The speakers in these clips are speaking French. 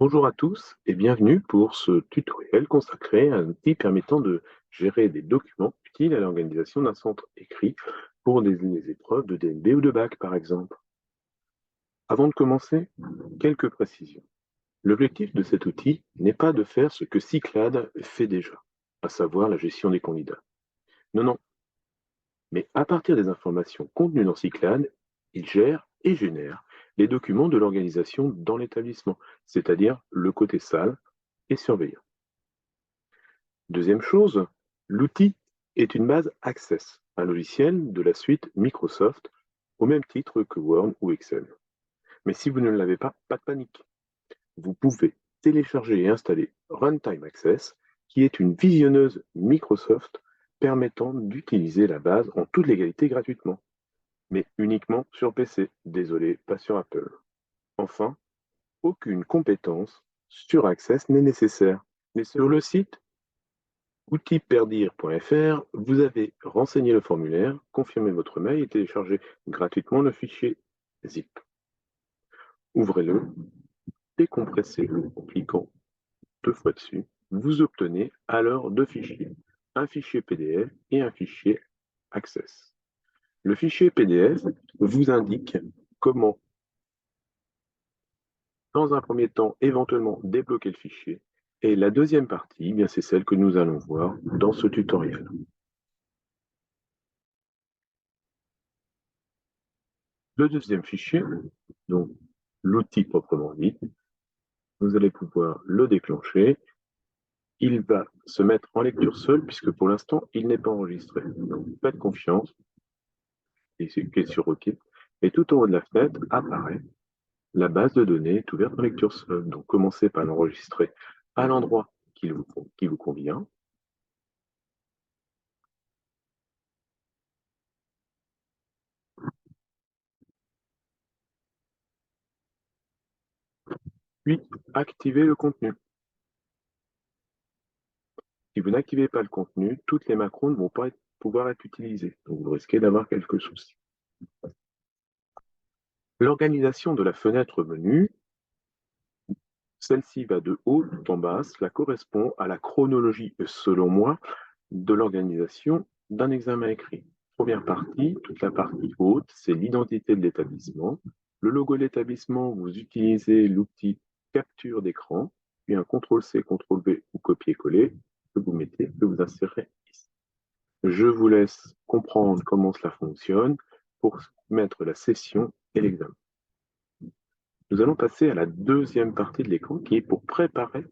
Bonjour à tous et bienvenue pour ce tutoriel consacré à un outil permettant de gérer des documents utiles à l'organisation d'un centre écrit pour des épreuves de DNB ou de bac par exemple. Avant de commencer, quelques précisions. L'objectif de cet outil n'est pas de faire ce que Cyclade fait déjà, à savoir la gestion des candidats. Non, non, mais à partir des informations contenues dans Cyclade, il gère et génère les documents de l'organisation dans l'établissement, c'est-à-dire le côté salle et surveillant. Deuxième chose, l'outil est une base Access, un logiciel de la suite Microsoft, au même titre que Word ou Excel. Mais si vous ne l'avez pas, pas de panique. Vous pouvez télécharger et installer Runtime Access, qui est une visionneuse Microsoft permettant d'utiliser la base en toute légalité gratuitement, mais uniquement sur PC. Désolé, pas sur Apple. Enfin, aucune compétence sur Access n'est nécessaire. Mais sur le site outils-perdir.fr, vous avez renseigné le formulaire, confirmé votre mail et téléchargé gratuitement le fichier zip. Ouvrez-le, décompressez-le en cliquant 2 fois dessus. Vous obtenez alors 2 fichiers, un fichier PDF et un fichier Access. Le fichier PDF vous indique comment, dans un premier temps, éventuellement débloquer le fichier. Et la deuxième partie, eh bien, c'est celle que nous allons voir dans ce tutoriel. Le deuxième fichier, donc l'outil proprement dit, vous allez pouvoir le déclencher. Il va se mettre en lecture seule puisque pour l'instant, il n'est pas enregistré. Donc, faites confiance et cliquez sur OK. Et tout en haut de la fenêtre apparaît la base de données est ouverte en lecture seule. Donc, commencez par l'enregistrer à l'endroit qui vous convient. Puis, activez le contenu. Si vous n'activez pas le contenu, toutes les macros ne vont pas pouvoir être utilisées. Donc, vous risquez d'avoir quelques soucis. L'organisation de la fenêtre menu, celle-ci va de haut en bas, cela correspond à la chronologie, selon moi, de l'organisation d'un examen écrit. Première partie, toute la partie haute, c'est l'identité de l'établissement. Le logo de l'établissement, vous utilisez l'outil capture d'écran, puis un CTRL-C, CTRL-V ou copier-coller que vous mettez, que vous insérez ici. Je vous laisse comprendre comment cela fonctionne pour mettre la session et l'examen. Nous allons passer à la deuxième partie de l'écran qui est pour préparer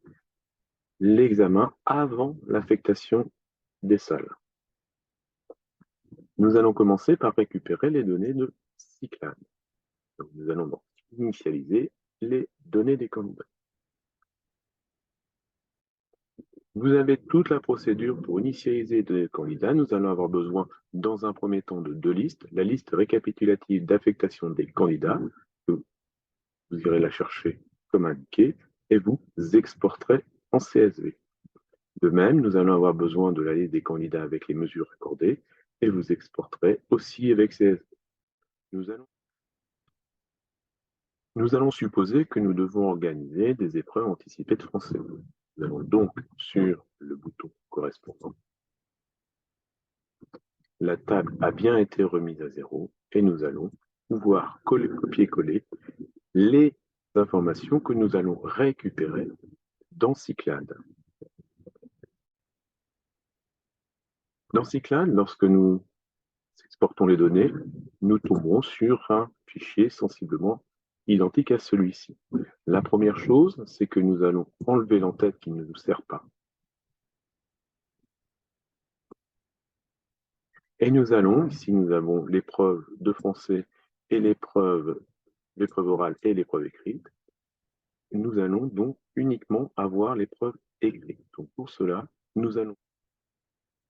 l'examen avant l'affectation des salles. Nous allons commencer par récupérer les données de Cyclade. Donc, nous allons donc initialiser les données des candidats. Vous avez toute la procédure pour initialiser les données des candidats. Nous allons avoir besoin, dans un premier temps, de 2 listes. La liste récapitulative d'affectation des candidats, que vous irez la chercher comme indiqué, et vous exporterez en CSV. De même, nous allons avoir besoin de la liste des candidats avec les mesures accordées, et vous exporterez aussi avec CSV. Nous allons supposer que nous devons organiser des épreuves anticipées de français. Nous allons donc sur le bouton correspondant. La table a bien été remise à 0 et nous allons pouvoir copier-coller les informations que nous allons récupérer dans Cyclade. Dans Cyclade, lorsque nous exportons les données, nous tomberons sur un fichier sensiblement identique à celui-ci. La première chose, c'est que nous allons enlever l'entête qui ne nous sert pas. Et nous allons, ici nous avons l'épreuve de français et l'épreuve orale et l'épreuve écrite. Nous allons donc uniquement avoir l'épreuve écrite. Donc pour cela, nous allons,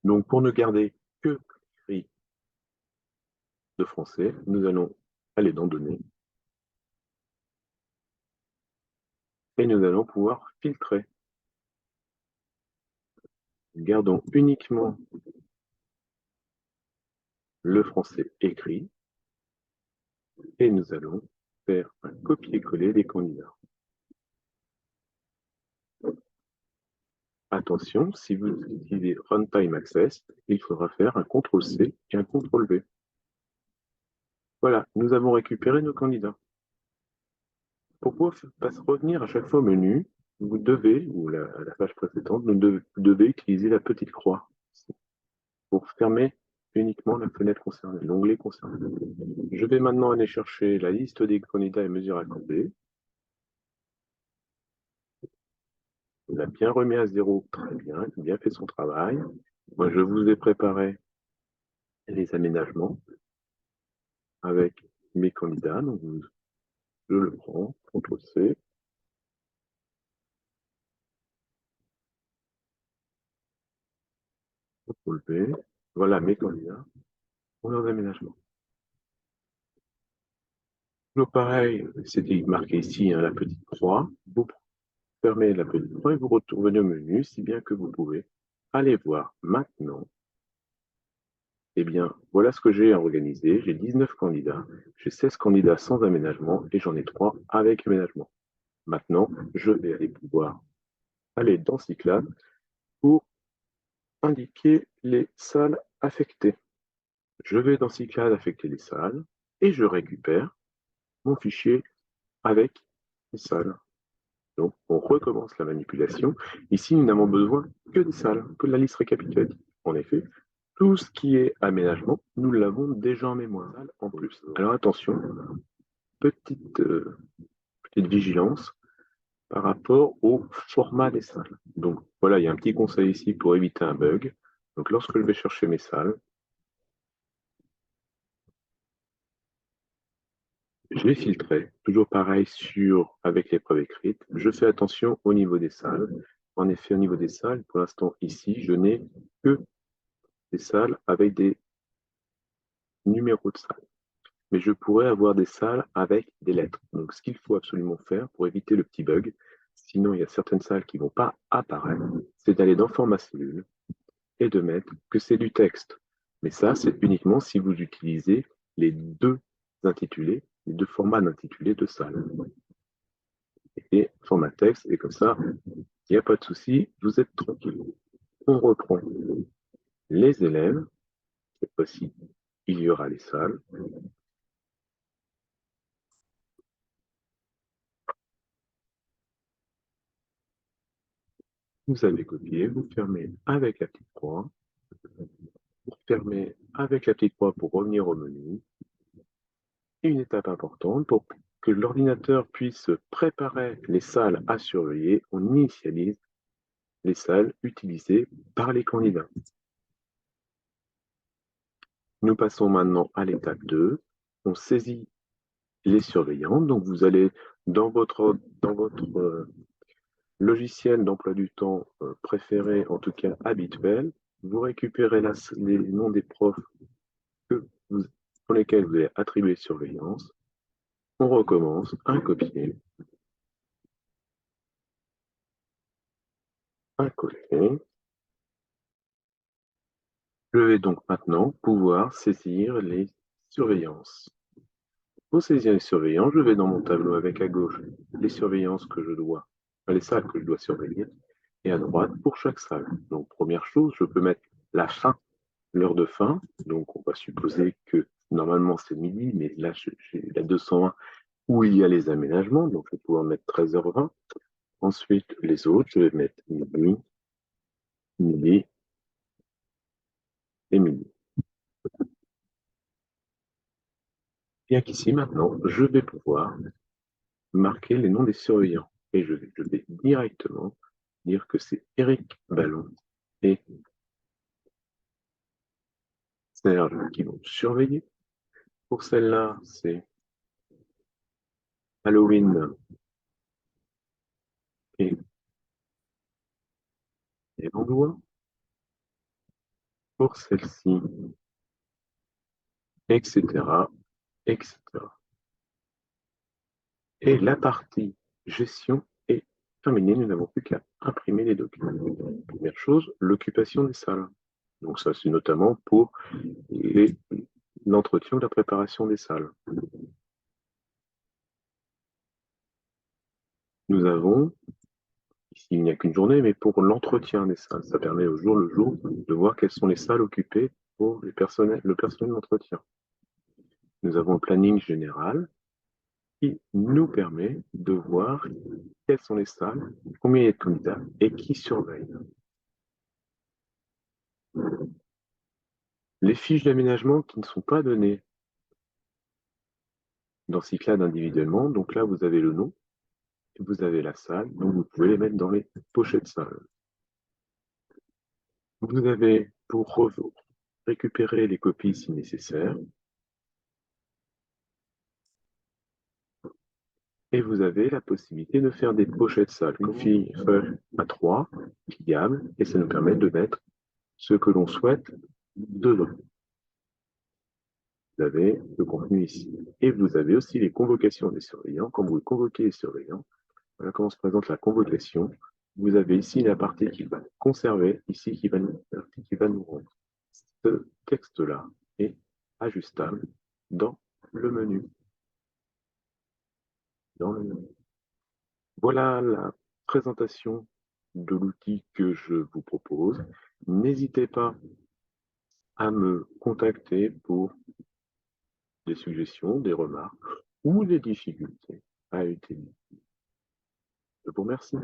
donc pour ne garder que l'écrit de français, nous allons aller dans Données et nous allons pouvoir filtrer. Gardons uniquement le français écrit et nous allons faire un copier-coller des candidats. attention, si vous utilisez Runtime Access, il faudra faire un CTRL-C et un CTRL-V. Voilà, nous avons récupéré nos candidats. Pour pouvoir revenir à chaque fois au menu, vous devez, ou la page précédente, vous devez utiliser la petite croix pour fermer uniquement la fenêtre concernée, l'onglet concerné. Je vais maintenant aller chercher la liste des candidats et mesures accordées. On l'a bien remis à 0, très bien, il a bien fait son travail. Moi, je vous ai préparé les aménagements avec mes candidats. Donc, je le prends, CTRL-C. CTRL-V. Voilà mes candidats pour leurs aménagements. Donc, pareil, c'était marqué ici, hein, la petite croix. Vous fermez la petite croix et vous retournez au menu, si bien que vous pouvez aller voir maintenant. Eh bien, voilà ce que j'ai organisé. J'ai 19 candidats, j'ai 16 candidats sans aménagement et j'en ai 3 avec aménagement. Maintenant, je vais aller pouvoir aller dans Cyclade pour indiquer les salles affectées. Je vais dans Cyclade affecter les salles et je récupère mon fichier avec les salles. Donc, on recommence la manipulation. Ici, nous n'avons besoin que des salles, que de la liste récapitulative. En effet, tout ce qui est aménagement, nous l'avons déjà en mémoire en plus. Alors attention, petite vigilance par rapport au format des salles. Donc voilà, il y a un petit conseil ici pour éviter un bug. Donc lorsque je vais chercher mes salles, je vais filtrer, toujours pareil avec l'épreuve écrite. Je fais attention au niveau des salles. En effet, au niveau des salles, pour l'instant ici, je n'ai que des salles avec des numéros de salles. Mais je pourrais avoir des salles avec des lettres. Donc ce qu'il faut absolument faire pour éviter le petit bug, sinon il y a certaines salles qui ne vont pas apparaître, c'est d'aller dans Format cellule et de mettre que c'est du texte. Mais ça, c'est uniquement si vous utilisez les deux intitulés, les deux formats d'intitulé de salle. Et format texte, et comme ça, il n'y a pas de souci, vous êtes tranquille. On reprend les élèves, cette fois-ci, il y aura les salles. Vous avez copié, vous fermez avec la petite croix, vous fermez avec la petite croix pour revenir au menu. Et une étape importante, pour que l'ordinateur puisse préparer les salles à surveiller, on initialise les salles utilisées par les candidats. Nous passons maintenant à l'étape 2. On saisit les surveillants. Donc vous allez dans votre logiciel d'emploi du temps préféré, en tout cas habituel, vous récupérez les noms des profs pour lesquels vous avez attribué surveillance. On recommence, un copier, un coller. Je vais donc maintenant pouvoir saisir les surveillances. Pour saisir les surveillants, je vais dans mon tableau avec à gauche les surveillances que je dois, les salles que je dois surveiller, et à droite pour chaque salle. Donc première chose, je peux mettre la fin, l'heure de fin. Donc on va supposer que normalement c'est midi, mais là j'ai la 201 où il y a les aménagements, donc je vais pouvoir mettre 13h20. Ensuite les autres, je vais mettre midi, midi et midi. Bien qu'ici maintenant, je vais pouvoir marquer les noms des surveillants. Et je vais directement dire que c'est Eric Ballon et Serge qui vont surveiller. Pour celle-là, c'est Halloween et Langlois. Pour celle-ci, etc., etc. Et la partie gestion est terminée. Nous n'avons plus qu'à imprimer les documents. Première chose, l'occupation des salles. Donc ça, c'est notamment pour l'entretien ou la préparation des salles. Nous avons Ici, il n'y a qu'une journée, mais pour l'entretien des salles, ça permet au jour le jour de voir quelles sont les salles occupées pour le personnel d'entretien. Nous avons un planning général qui nous permet de voir quelles sont les salles, combien il y a de candidats et qui surveille. Les fiches d'aménagement qui ne sont pas données dans Cyclades individuellement, donc là vous avez le nom, et vous avez la salle, donc vous pouvez les mettre dans les pochettes salles. Vous avez pour récupérer les copies si nécessaire, et vous avez la possibilité de faire des pochettes salles, feuille A3, pliables, et ça nous permet de mettre ce que l'on souhaite dedans. Vous avez le contenu ici. Et vous avez aussi les convocations des surveillants. Quand vous convoquez les surveillants, voilà comment se présente la convocation. Vous avez ici la partie qui va conserver, ici qui va nous rendre. Ce texte-là est ajustable dans le menu. Voilà la présentation de l'outil que je vous propose. N'hésitez pas à me contacter pour des suggestions, des remarques ou des difficultés à utiliser. Je vous remercie.